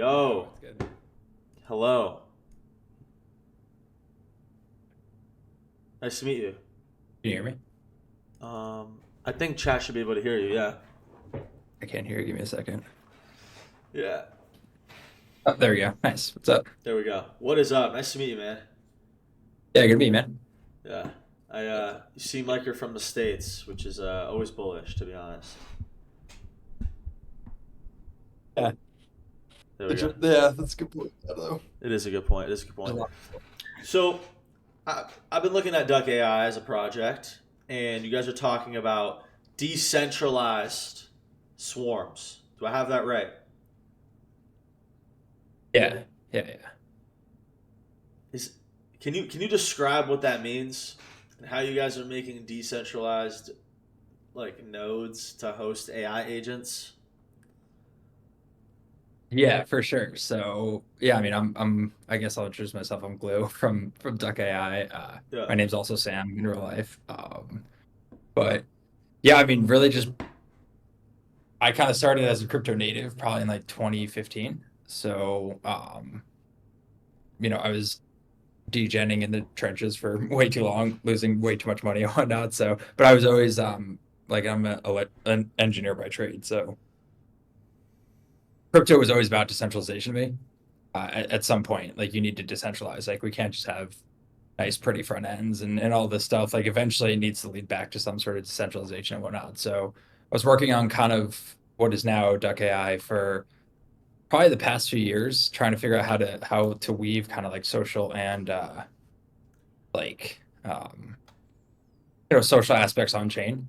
Oh, Yo, it's good. hello. Nice to meet you. Can you hear me? I think chat should be able to hear you. Yeah. I can't hear you. Give me a second. Yeah. Oh, there we go. Nice. What's up? There we go. What is up? Nice to meet you, man. Yeah, good to meet you, man. Yeah. You seem like you're from the States, which is always bullish, to be honest. Yeah, There we go. that's a good point, though. It is a good point. It is a good There's point. a lot. So, I've been looking at DuckAI as a project, and you guys are talking about decentralized swarms. Do I have that right? Yeah, yeah. Is can you describe what that means and how you guys are making decentralized like nodes to host AI agents? Yeah, for sure. So, yeah, I mean, I guess I'll introduce myself. I'm Glue from DuckAI. Yeah. My name's also Sam in real life. But yeah, I mean, really just I kind of started as a crypto native probably in like 2015. So, I was degenning in the trenches for way too long, losing way too much money and whatnot. So, but I was always like an engineer by trade. So crypto was always about decentralization to me. At some point, like you need to decentralize. Like we can't just have nice, pretty front ends and all this stuff. Like eventually, it needs to lead back to some sort of decentralization and whatnot. So I was working on kind of what is now Duck AI for probably the past few years, trying to figure out how to weave kind of like social and like social aspects on chain.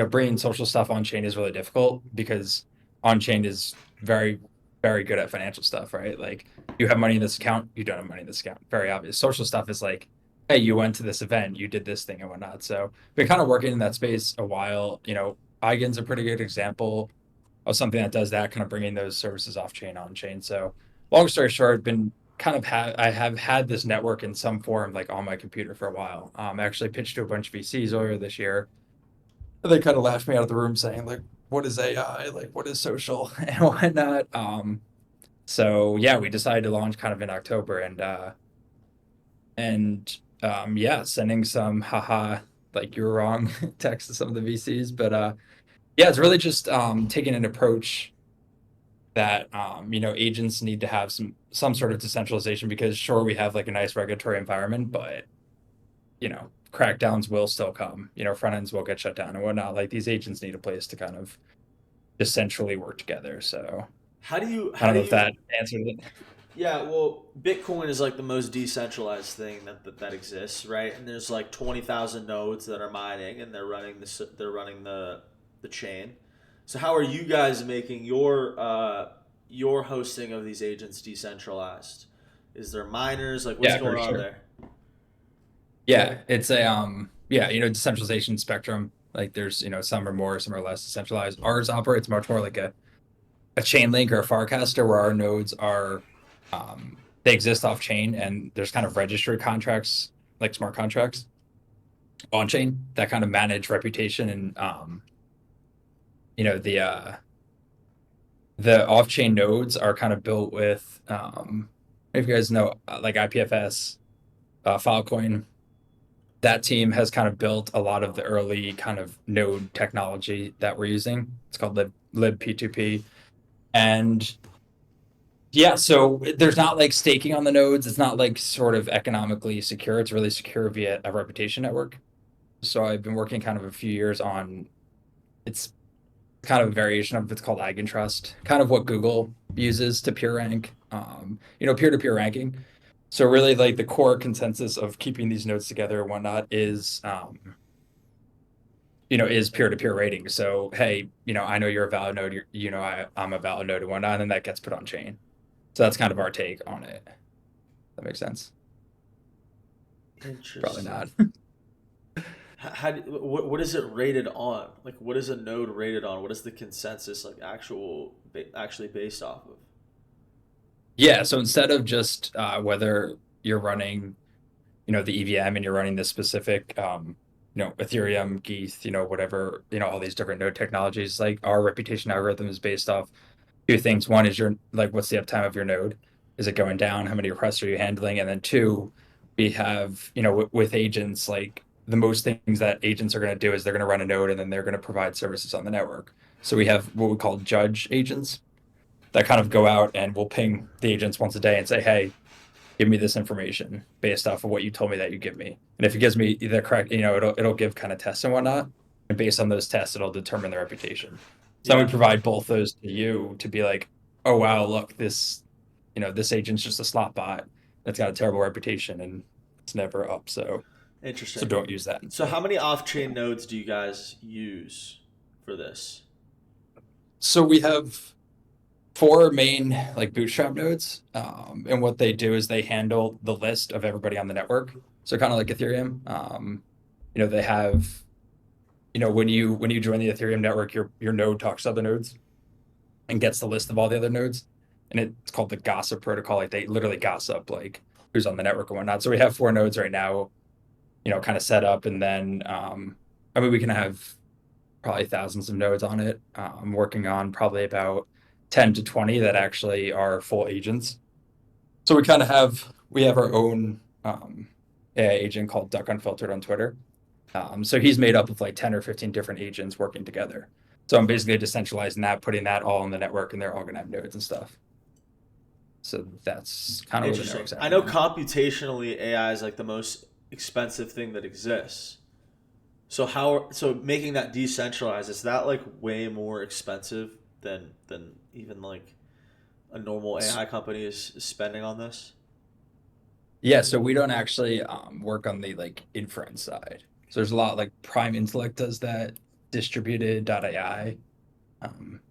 Bringing social stuff on chain is really difficult because on chain is very, very good at financial stuff, right? Like you have money in this account, you don't have money in this account. Very obvious. Social stuff is like, hey, you went to this event, you did this thing and whatnot. So been kind of working in that space a while. Eigen's a pretty good example of something that does that, kind of bringing those services off chain on chain. So long story short, I've been I have had this network in some form like on my computer for a while. I actually pitched to a bunch of VCs earlier this year. They kind of laughed me out of the room saying like, what is AI? Like, what is social and whatnot? So yeah, we decided to launch kind of in October and yeah, sending some haha like you were wrong text to some of the VCs. But yeah, it's really just taking an approach that agents need to have some sort of decentralization because sure we have like a nice regulatory environment, but crackdowns will still come. Front ends will get shut down and whatnot. Like these agents need a place to kind of just centrally work together. So How do you I how don't do know if you that answered it. Yeah, well, Bitcoin is like the most decentralized thing that exists, right? And there's like 20,000 nodes that are mining and they're running the chain. So how are you guys making your hosting of these agents decentralized? Is there miners? Like what's Yeah, for going on sure. there? Yeah, it's a yeah, decentralization spectrum. Like there's, some are more, some are less decentralized. Ours operates much more like a chain link or a Farcaster where our nodes are they exist off chain and there's kind of registered contracts like smart contracts on chain that kind of manage reputation and you know the off chain nodes are kind of built with if you guys know like IPFS, Filecoin. That team has kind of built a lot of the early kind of node technology that we're using. It's called libp2p. And yeah, so there's not like staking on the nodes. It's not like sort of economically secure. It's really secure via a reputation network. So I've been working kind of a few years on it's kind of a variation of it's called Eigentrust, kind of what Google uses to peer rank, peer-to-peer ranking. So really like the core consensus of keeping these nodes together and whatnot is peer-to-peer rating. So hey, I know you're a valid node, I'm a valid node and whatnot, and then that gets put on chain. So that's kind of our take on it. That makes sense. Probably Interesting. not. What is it rated on? Like what is a node rated on? What is the consensus like actually based off of? Yeah, so instead of just whether you're running, the EVM and you're running this specific, Ethereum, ETH, whatever, all these different node technologies, like our reputation algorithm is based off two things. One is your like what's the uptime of your node? Is it going down? How many requests are you handling? And then two, we have, with agents, like the most things that agents are going to do is they're going to run a node and then they're going to provide services on the network. So we have what we call judge agents that kind of go out and will ping the agents once a day and say, hey, give me this information based off of what you told me that you give me. And if it gives me the correct, it'll give kind of tests and whatnot. And based on those tests, it'll determine the reputation. So then Yeah, we provide both those to you to be like, oh wow, look, this agent's just a slot bot that's got a terrible reputation and it's never up. So interesting. don't use that So how instead. many off-chain nodes do you guys use for this? So we have four main like bootstrap nodes. And what they do is they handle the list of everybody on the network. So kind of like Ethereum. They have, when you join the Ethereum network, your node talks to other nodes and gets the list of all the other nodes. And it's called the gossip protocol. Like they literally gossip like who's on the network and whatnot. So we have four nodes right now, kind of set up. And then I mean we can have probably thousands of nodes on it. I'm working on probably about 10 to 20 that actually are full agents. So we have our own AI agent called Duck Unfiltered on Twitter. So he's made up of like 10 or 15 different agents working together. So I'm basically decentralizing that, putting that all on the network, and they're all gonna have nodes and stuff. So that's kind of where the Interesting. network's at I right know now. computationally AI is like the most expensive thing that exists. So making that decentralized, is that like way more expensive than even like a normal AI company is spending on this? Yeah, so we don't actually work on the like inference side. So there's a lot like Prime Intellect does that, distributed AI. Um,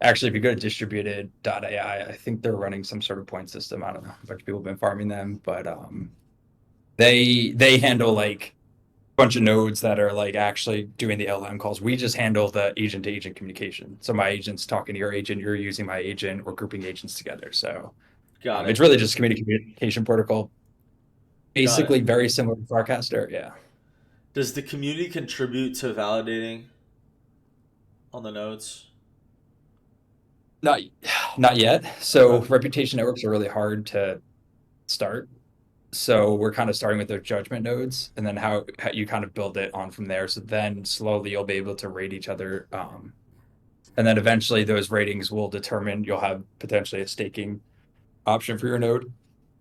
Actually, if you go to distributed AI, I think they're running some sort of point system. I don't know. A bunch of people have been farming them, but they handle like a bunch of nodes that are like actually doing the LM calls. We just handle the agent to agent communication. So my agent's talking to your agent, you're using my agent, we're grouping agents together. So Got it's it. really just communication protocol, Got it. basically very similar to Farcaster. Yeah. Does the community contribute to validating on the nodes? Not not yet. So Okay. reputation networks are really hard to start. So we're kind of starting with those judgment nodes, and then how you kind of build it on from there. So then slowly you'll be able to rate each other, and then eventually those ratings will determine you'll have potentially a staking option for your node,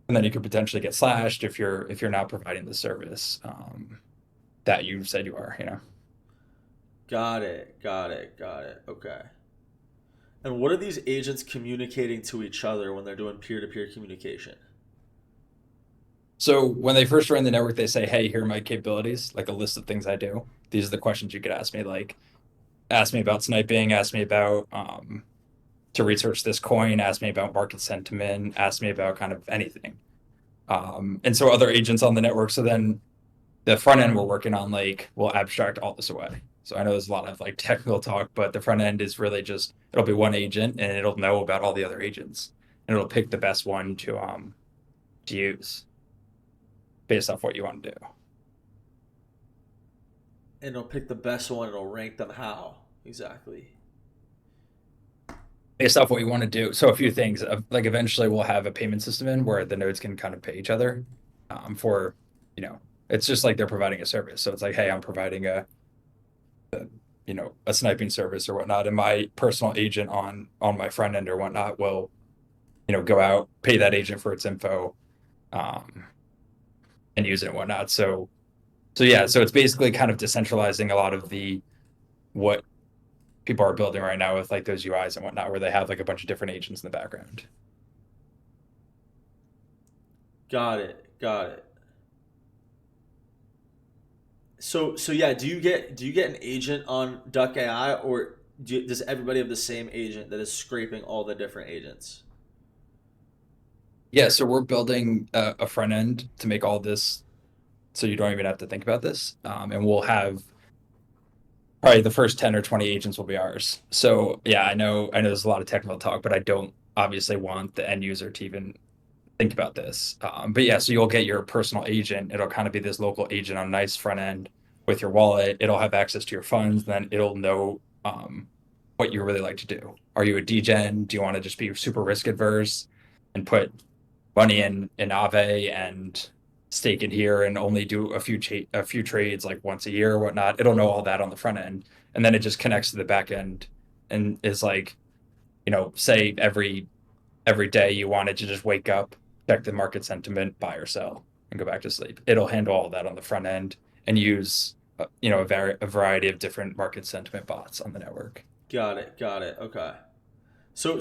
and then you could potentially get slashed if you're not providing the service that you said you are. Got it. Got it. Got it. Okay. And what are these agents communicating to each other when they're doing peer-to-peer communication? So when they first join the network, they say, "Hey, here are my capabilities, like a list of things I do. These are the questions you could ask me, like ask me about sniping, ask me about to research this coin, ask me about market sentiment, ask me about kind of anything." And so other agents on the network. So then the front end we're working on, like, will abstract all this away. So I know there's a lot of like technical talk, but the front end is really just it'll be one agent and it'll know about all the other agents and it'll pick the best one to use based off what you want to do. And it'll pick the best one and it'll rank them how? Exactly. Based off what you want to do. So a few things. Like eventually we'll have a payment system in where the nodes can kind of pay each other for, you know, it's just like they're providing a service. So it's like, hey, I'm providing a sniping service or whatnot, and my personal agent on my front end or whatnot will, go out, pay that agent for its info, um, and use it and whatnot. So yeah, so it's basically kind of decentralizing a lot of the what people are building right now with like those UIs and whatnot, where they have like a bunch of different agents in the background. Got it. Got it. So yeah, do you get an agent on DuckAI, or does everybody have the same agent that is scraping all the different agents? Yeah, so we're building a front end to make all this so you don't even have to think about this. And we'll have probably the first 10 or 20 agents will be ours. So yeah, I know there's a lot of technical talk, but I don't obviously want the end user to even think about this. But yeah, so you'll get your personal agent. It'll kind of be this local agent on a nice front end with your wallet. It'll have access to your funds, then it'll know. what you really like to do. Are you a degen? Do you want to just be super risk adverse and put money in Aave and stake it here and only do a few trades like once a year or whatnot? It'll know all that on the front end, and then it just connects to the back end and is like, say every day you wanted to just wake up, check the market sentiment, buy or sell, and go back to sleep. It'll handle all that on the front end and use a variety of different market sentiment bots on the network. Got it. Got it. Okay. So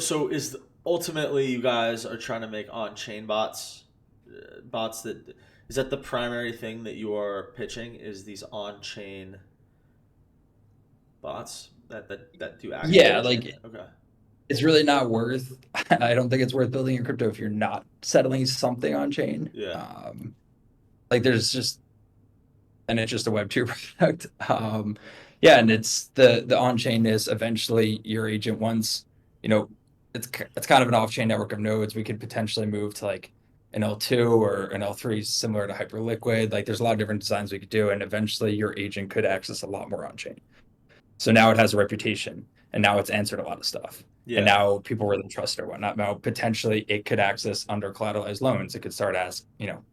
ultimately you guys are trying to make on-chain bots that is that the primary thing that you are pitching is these on-chain bots that do actually Yeah, on-chain? like Okay. it's really not worth. I don't think it's worth building your crypto if you're not settling something on chain. Yeah. Like there's just and it's just a Web2 product. Yeah, and it's the on-chain is eventually your agent once, you know, it's kind of an off-chain network of nodes. We could potentially move to like an L2 or an L3 similar to Hyperliquid. Like there's a lot of different designs we could do, and eventually your agent could access a lot more on-chain. So now it has a reputation, and now it's answered a lot of stuff. And Yeah. now people really trust it or whatnot. Now potentially it could access under collateralized loans. It could start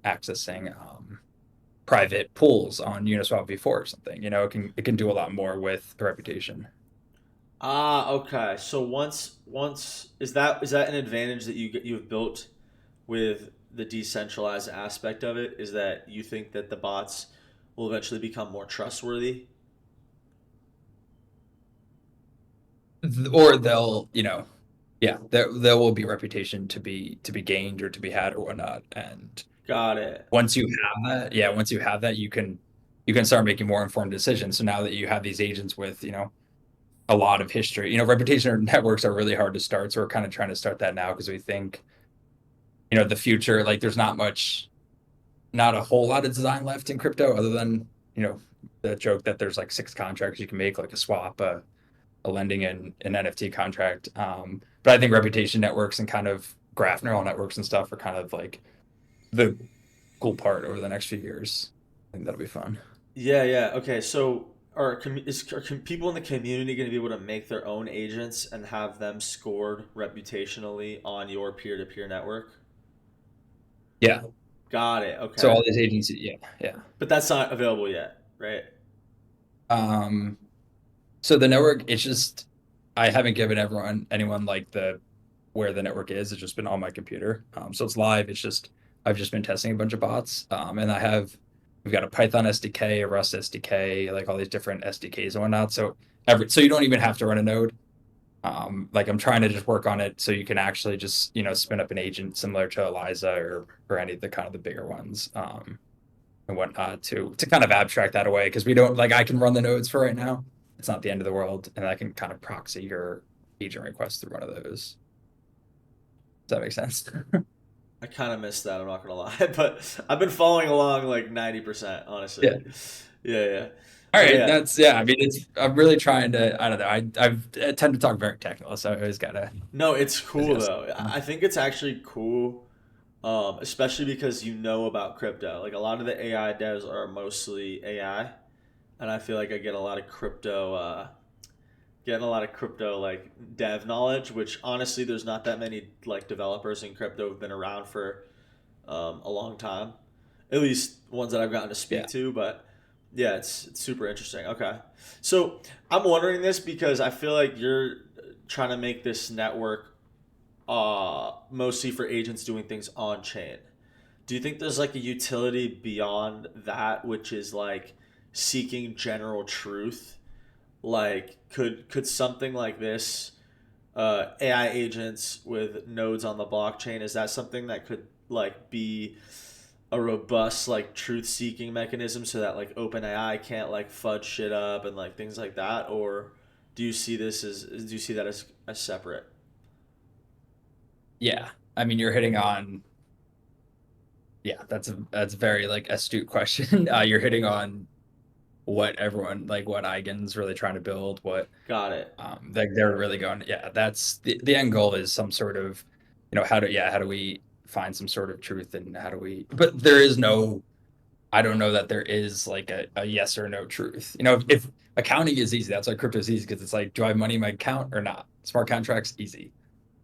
accessing private pools on Uniswap v4 or something. It can do a lot more with the reputation. Ah, okay. So once is that an advantage that you've built with the decentralized aspect of it? Is that you think that the bots will eventually become more trustworthy? Or yeah, there will be reputation to be gained or to be had or whatnot. And Got it. once you have that, you can start making more informed decisions. So now that you have these agents with, a lot of history, reputation networks are really hard to start. So we're kind of trying to start that now because we think, the future, like there's not a whole lot of design left in crypto other than, you know, the joke that there's like six contracts you can make, like a swap, a lending, and an NFT contract. But I think reputation networks and kind of graph neural networks and stuff are kind of like the cool part over the next few years. I think that'll be fun. Yeah, yeah. Okay, so are people in the community going to be able to make their own agents and have them scored reputationally on your peer-to-peer network? Yeah. Got it. So Okay. all these agencies, yeah, yeah. But that's not available yet, right? Um, so the network, it's just I haven't given anyone like the where the network is. It's just been on my computer. So it's live. It's just I've just been testing a bunch of bots. And we've got a Python SDK, a Rust SDK, like all these different SDKs and whatnot. So you don't even have to run a node. Like I'm trying to just work on it so you can actually just spin up an agent similar to Eliza or any of the kind of the bigger ones. And whatnot to kind of abstract that away because we don't like I can run the nodes for right now. It's not the end of the world, and I can kind of proxy your agent request through one of those. Does that make sense? I kind of missed that, I'm not gonna lie, but I've been following along like 90%, honestly. Yeah. Yeah, yeah. All No, right. yeah. That's yeah. I mean, I'm really trying to. I don't know. I tend to talk very technical, so I always No, it's cool gotta though. I think it's actually cool, especially because you know about crypto. Like a lot of the AI devs are mostly AI, and I feel like I get a lot of crypto, getting a lot of crypto like dev knowledge. Which honestly, there's not that many like developers in crypto who've been around for a long time, at least ones that I've gotten to speak yeah. to. But yeah, it's super interesting. Okay, so I'm wondering this because I feel like you're trying to make this network mostly for agents doing things on chain. Do you think there's like a utility beyond that, which is like seeking general truth? Like, could something like this, AI agents with nodes on the blockchain, is that something that could like be a robust like truth seeking mechanism so that like OpenAI can't like fudge shit up and like things like that, or do you see that as separate? Yeah. I mean, you're hitting on. Yeah, that's a very like astute question. You're hitting on what Eigen's really trying to build, what Got it. like they're really going, yeah, that's the end goal is some sort of, how do we find some sort of truth and how do we, but there is no I don't know that there is like a yes or no truth. If accounting is easy, that's why crypto is easy because it's like, do I have money in my account or not? Smart contracts, easy.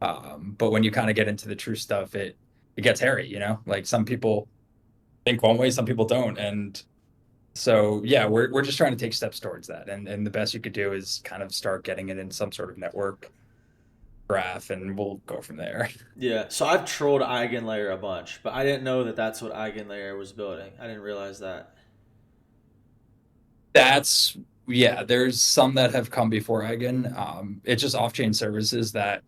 But when you kind of get into the true stuff, it gets hairy. Like some people think one way, some people don't. And so yeah, we're just trying to take steps towards that. And the best you could do is kind of start getting it in some sort of network graph and we'll go from there. Yeah, so I've trolled Eigenlayer a bunch, but I didn't know that that's what Eigenlayer was building. I didn't realize that. That's Yeah, there's some that have come before Eigen. It's just off-chain services that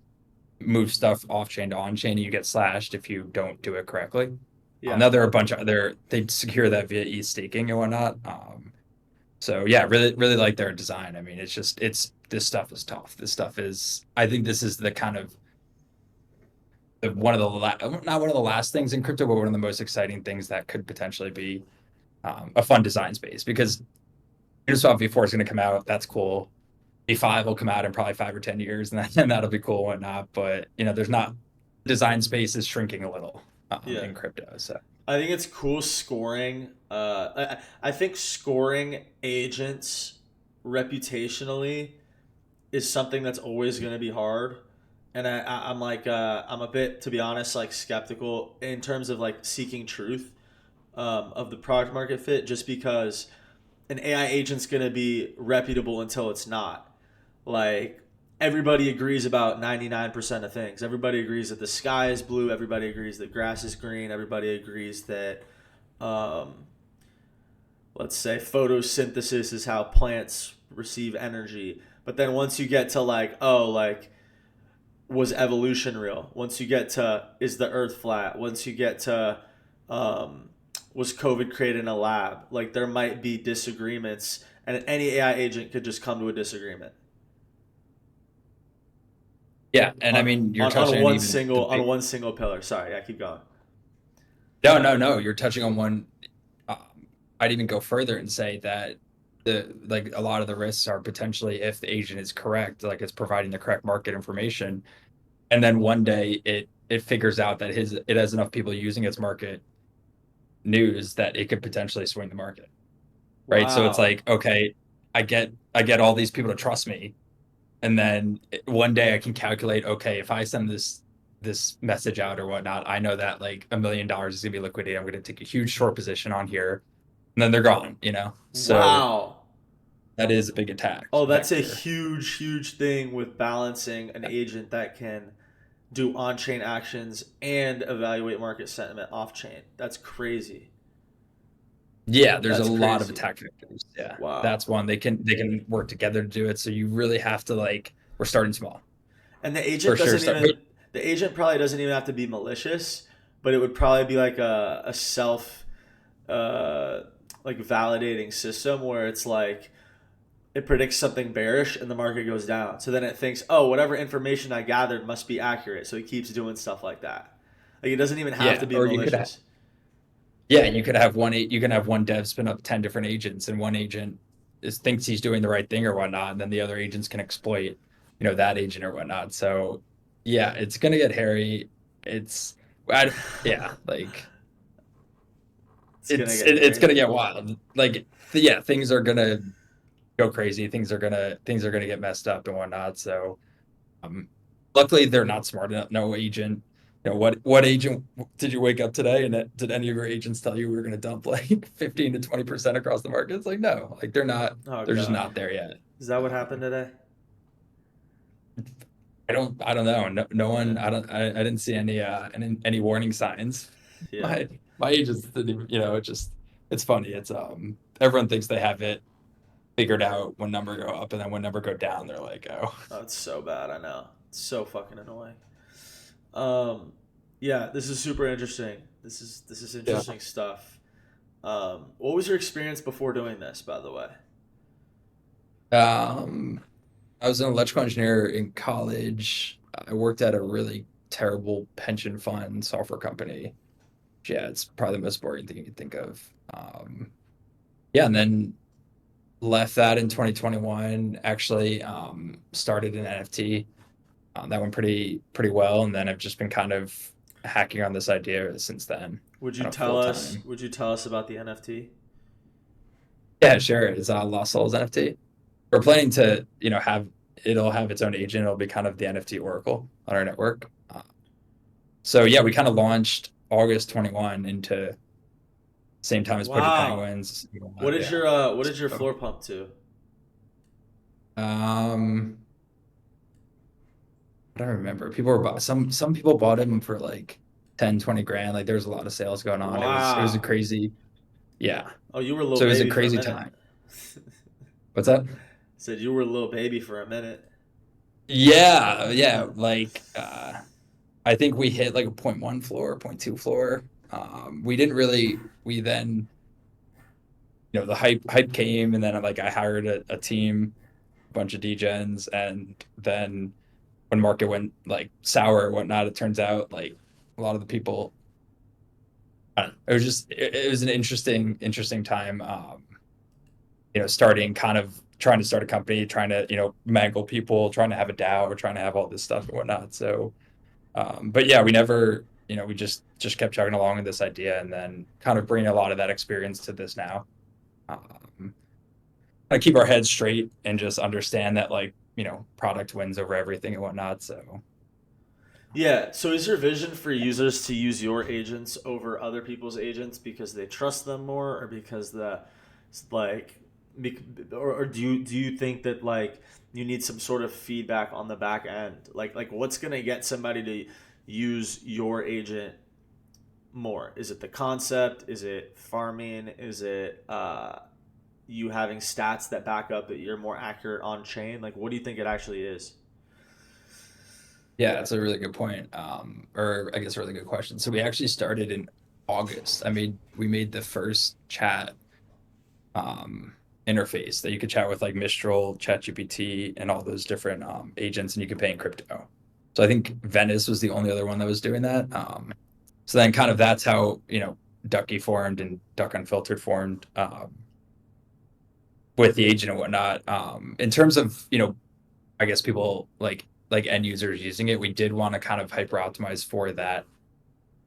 move stuff off-chain to on-chain and you get slashed if you don't do it correctly. Yeah. Now there are a bunch of other they secure that via e-staking and whatnot. So yeah, really, really like their design. I mean, it's this stuff is tough. This stuff is I think this is the kind of one of the not one of the last things in crypto, but one of the most exciting things that could potentially be a fun design space because Uniswap V4 is going to come out. That's cool. V5 will come out in probably 5 or 10 years, and that'll be cool and whatnot. But there's not design space is shrinking a little Yeah. in crypto. So I think it's cool scoring. I think scoring agents reputationally is something that's always going to be hard. And I'm like, I'm a bit, to be honest, like skeptical in terms of like seeking truth of the product market fit, just because an AI agent's going to be reputable until it's not. Like, everybody agrees about 99% of things. Everybody agrees that the sky is blue. Everybody agrees that grass is green. Everybody agrees that, um, let's say, photosynthesis is how plants receive energy. But then once you get to like, oh, like, was evolution real? Once you get to, is the earth flat? Once you get to, um, was COVID created in a lab? Like, there might be disagreements, and any AI agent could just come to a disagreement yeah, and I on mean you're touching on even the big. one single pillar. Sorry, I keep going. No, no, no. You're touching on one. I'd even go further and say that the like a lot of the risks are potentially if the agent is correct, like it's providing the correct market information, and then one day it figures out that it has enough people using its market news that it could potentially swing the market, right? So it's Wow. like, okay, I get all these people to trust me, and then one day I can calculate, okay, if I send this message out or whatnot, I know that like $1 million is gonna be liquidated. I'm gonna take a huge short position on here, and then they're gone. So Wow. that is a big attack Oh, that's a vector. huge, huge thing with balancing an agent that can do on chain actions and evaluate market sentiment off chain. That's crazy. Yeah, there's a That's lot of crazy. attack vectors. Yeah, Wow. that's one. They can work together to do it. So you really have to like we're starting small And the for agent sure. doesn't Start even, wait, the agent probably doesn't even have to be malicious, but it would probably be like a self, uh, like validating system where it's like, it predicts something bearish and the market goes down. So then it thinks, oh, whatever information I gathered must be accurate. So it keeps doing stuff like that. Like, it doesn't even have to yeah, be or you could have malicious. yeah, you can have one dev spin up 10 different agents, and one agent thinks he's doing the right thing or whatnot, and then the other agents can exploit, that agent or whatnot. So yeah, it's gonna get hairy. It's I, yeah, like It's gonna get it's hairy. gonna get wild. Like yeah, things are gonna go crazy. Things are gonna get messed up and whatnot. So um, luckily they're not smart enough. No agent. What agent did you wake up today and did any of your agents tell you we were going to dump like 15 to 20% across the market? It's like no, like they're not. Oh They're just god, not there yet. is that what happened Um, today? I don't know. No, no Yeah, one. I didn't see any warning signs. yeah. My agents didn't even. It's funny. It's everyone thinks they have it figured out when number go up, and then when number go down, they're like, oh. Oh, it's so bad. I know. It's so fucking annoying. Um, yeah, this is super interesting. This is Yeah. interesting stuff. What was your experience before doing this, by the way? Um, I was an electrical engineer in college. I worked at a really terrible pension fund software company. Yeah, it's probably the most boring thing you can think of. Yeah, and then left that in 2021. Actually, started an NFT. That went pretty well, and then I've just been kind of. hacking on this idea since then, Would you kind of tell full us? time. Would you tell us about the NFT? Yeah, sure. It's Lost Souls NFT. We're planning to, have it'll have its own agent. It'll be kind of the NFT Oracle on our network. So yeah, we kind of launched August 21 into same time as Pudgy Wow. Penguins. Yeah. What is your So, floor pump to? um, I don't remember. People were some people bought him for like 10, 20 grand. Like there was a lot of sales going on. It was a Wow. crazy, yeah. Oh, you were a little So it was a baby for a crazy minute. time. What's that? Said you were a little baby for a minute. Yeah, yeah. Like I think we hit like a point 0.1 floor, point 0.2 floor. We didn't really we then, the hype came and then like I hired a team, a bunch of degens, and then when market went like sour and whatnot, it turns out like a lot of the people, I don't know, it was an interesting time. Starting kind of trying to start a company, trying to, mangle people, trying to have a DAO, trying to have all this stuff and whatnot. So but yeah, we never, we just kept chugging along with this idea and then kind of bring a lot of that experience to this now. Um, I keep our heads straight and just understand that like, product wins over everything and whatnot. So Yeah. So, is your vision for users to use your agents over other people's agents because they trust them more, or because like, or do you think that like you need some sort of feedback on the back end? Like what's gonna get somebody to use your agent more? Is it the concept? Is it farming? Is it you having stats that back up that you're more accurate on chain? Like, what do you think it actually is? yeah, that's a really good point. Or I guess a really good question. So we actually started in August. We made the first chat um, interface that you could chat with like Mistral, ChatGPT, and all those different agents, and you could pay in crypto. So I think Venice was the only other one that was doing that. So then kind of that's how, Ducky formed and Duck Unfiltered formed with the agent and whatnot. In terms of, I guess people like end users using it, we did want to kind of hyper optimize for that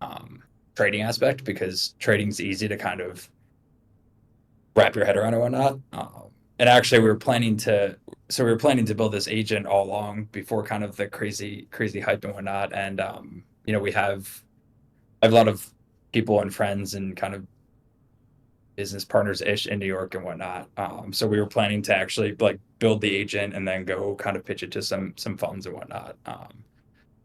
um, trading aspect because trading's easy to kind of wrap your head around and whatnot. And actually, we were planning to build this agent all along before kind of the crazy hype and whatnot. And I have a lot of people and friends and kind of business partners ish in New York and whatnot. So we were planning to actually like build the agent and then go kind of pitch it to some funds and whatnot.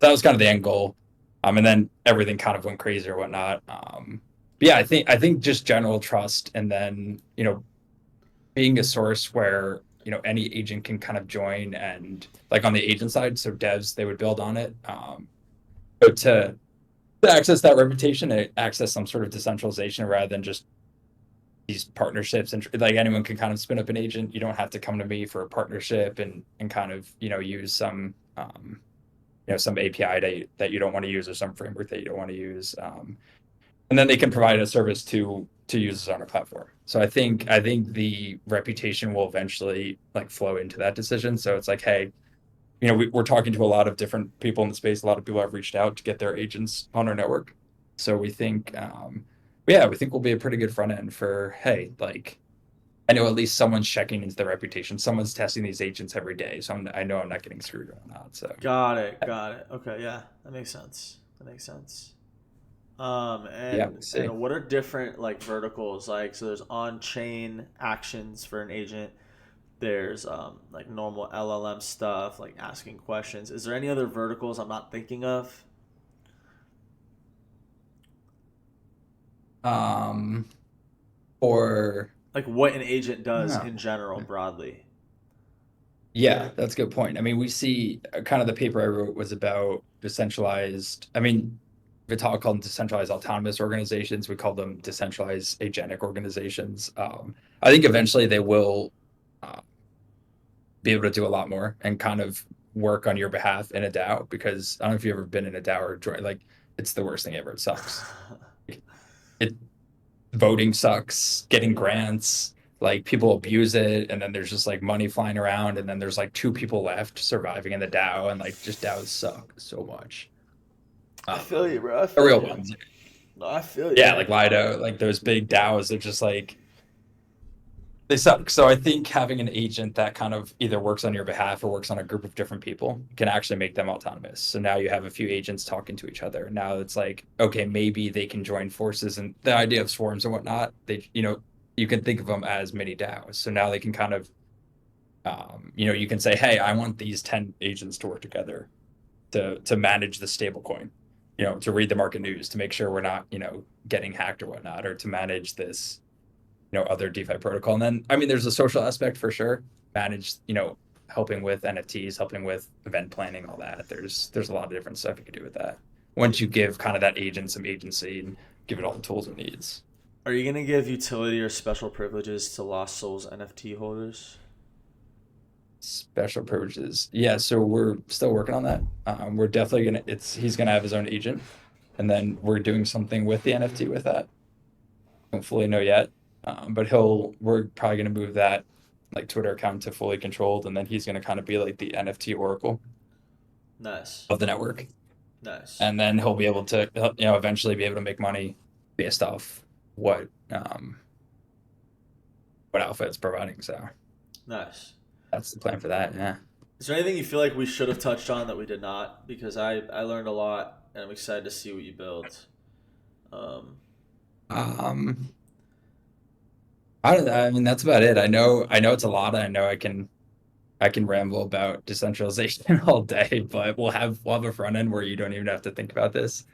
That was kind of the end goal. And then everything kind of went crazy or whatnot. But yeah, I think just general trust and then, being a source where, any agent can kind of join and like on the agent side, so devs they would build on it. But to access that reputation, to access some sort of decentralization rather than just these partnerships and like anyone can kind of spin up an agent. You don't have to come to me for a partnership and kind of, use some API that you don't want to use or some framework that you don't want to use. And then they can provide a service to users on our platform. So I think the reputation will eventually like flow into that decision. So it's like, hey, we're talking to a lot of different people in the space. A lot of people have reached out to get their agents on our network. So we think we'll be a pretty good front end for, hey, like, I know at least someone's checking into their reputation. Someone's testing these agents every day. So I know I'm not getting screwed or not. So, Got it. Got it. Okay. Yeah, that makes sense. That makes sense. yeah, And we'll see. and what are different like verticals like? So there's on-chain actions for an agent. There's like normal LLM stuff, like asking questions. Is there any other verticals I'm not thinking of? Um, or, Like what an agent does no. in general, broadly. Yeah, that's a good point. We see kind of the paper I wrote was about decentralized. Vital called them decentralized autonomous organizations. We call them decentralized agenic organizations. I think eventually they will uh, be able to do a lot more and kind of work on your behalf in a DAO because I don't know if you've ever been in a DAO or joined, like it's the worst thing ever. It sucks. It voting sucks, getting grants, like people abuse it, and then there's just like money flying around, and then there's like two people left surviving in the DAO, and like just DAOs suck so much. I feel you, bro. I The feel real you. ones. No, I feel you. Yeah, like Lido, like those big DAOs, they're just like they suck. So I think having an agent that kind of either works on your behalf or works on a group of different people can actually make them autonomous. So now you have a few agents talking to each other. Now it's like, okay, maybe they can join forces, and the idea of swarms and whatnot, you can think of them as mini DAOs. So now they can kind of, you can say, hey, I want these 10 agents to work together to manage the stable coin, to read the market news, to make sure we're not, getting hacked or whatnot, or to manage this, other DeFi protocol. And then, I mean, there's a social aspect for sure. Manage, helping with NFTs, helping with event planning, all that. There's a lot of different stuff you can do with that. Once you give kind of that agent some agency and give it all the tools it needs. Are you gonna give utility or special privileges to Lost Souls NFT holders? Special privileges. Yeah, so we're still working on that. We're definitely he's gonna have his own agent, and then we're doing something with the NFT with that. Don't fully know yet. But we're probably going to move that like Twitter account to fully controlled, and then he's going to kind of be like the NFT oracle Nice, of the network, nice, and then he'll be able to, eventually be able to make money based off what um, what alpha it's providing. So nice. that's the plan for that. Yeah. Is there anything you feel like we should have touched on that we did not? Because I learned a lot, and I'm excited to see what you build. Um, Um, I don't know. I mean, that's about it. I know it's a lot. I know I can ramble about decentralization all day, but we'll have a front end where you don't even have to think about this,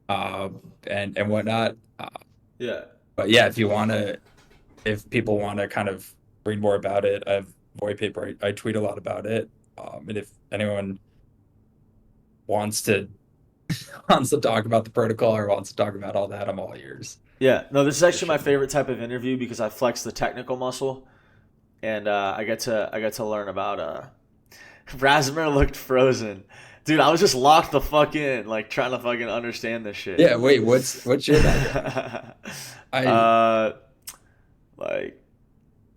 and whatnot. yeah, But yeah, if people want to kind of read more about it, I have white paper. I tweet a lot about it. And if anyone wants to wants to talk about the protocol or wants to talk about all that, I'm all ears yeah. No, this is for actually my sure. favorite type of interview because I flex the technical muscle, and I get to learn about. Rasmer looked frozen, dude. I was just locked the fuck in, like trying to fucking understand this shit. Yeah. Wait. What's your background? I uh, like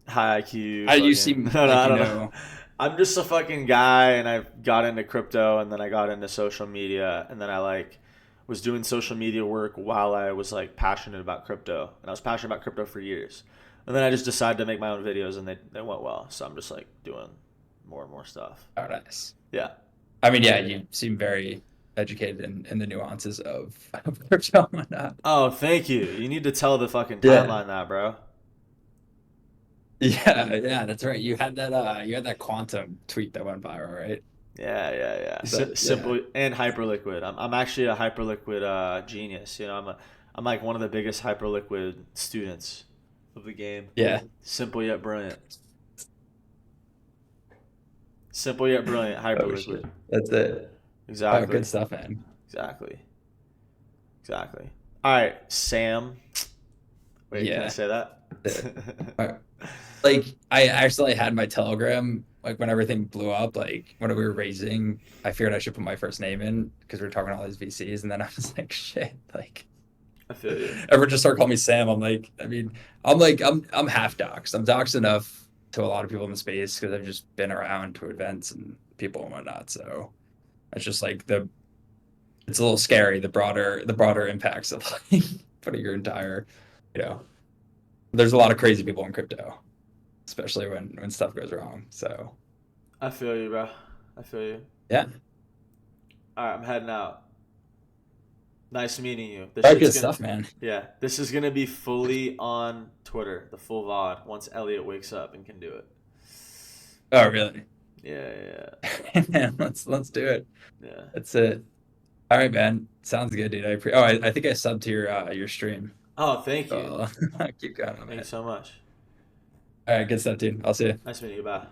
high IQ, you fucking. seem No, no, like I don't know. I'm just a fucking guy, and I got into crypto, and then I got into social media, and then I like was doing social media work while I was like passionate about crypto, and I was passionate about crypto for years, and then I just decided to make my own videos, and they went well, so I'm just like doing more and more stuff. oh, nice. Yeah. I mean, yeah, you seem very educated in the nuances of crypto and whatnot. Oh, thank you. You need to tell the fucking Yeah. timeline that, bro. Yeah, yeah, that's right. You had that quantum tweet that went viral, right? Yeah, yeah, yeah. Yeah. Simple and hyperliquid. I'm actually a hyperliquid genius. I'm like one of the biggest hyperliquid students of the game. Yeah. Simple yet brilliant. Simple yet brilliant. Oh shit. Hyperliquid. That's it. Oh, good Exactly. stuff, man. Exactly. Exactly. All right, Sam. Wait, can I Yeah. say that? That's it. Like I actually had my Telegram like when everything blew up, like when we were raising, I figured I should put my first name in because we were talking to all these VCs, and then I was like, shit, like I feel you. everyone just start calling me Sam. I'm like, I mean, I'm half doxxed. I'm doxxed enough to a lot of people in the space because I've just been around to events and people and whatnot. So it's just like it's a little scary, the broader impacts of like putting your entire, you know, there's a lot of crazy people in crypto, especially when stuff goes wrong. So I feel you, bro. I feel you. yeah, All right, I'm heading out. Nice meeting you. This all right, shit's good gonna, stuff, man. yeah, this is gonna be fully on Twitter, the full VOD, once Elliot wakes up and can do it. Oh, really? Yeah, Man, let's do it. yeah, yeah. That's it. All right, man. Sounds good, dude. I think I subbed to your stream. Oh, thank you. So I'll keep going on Thank you that. so much. All right, good stuff, dude. I'll see you. Nice meeting you. Bye.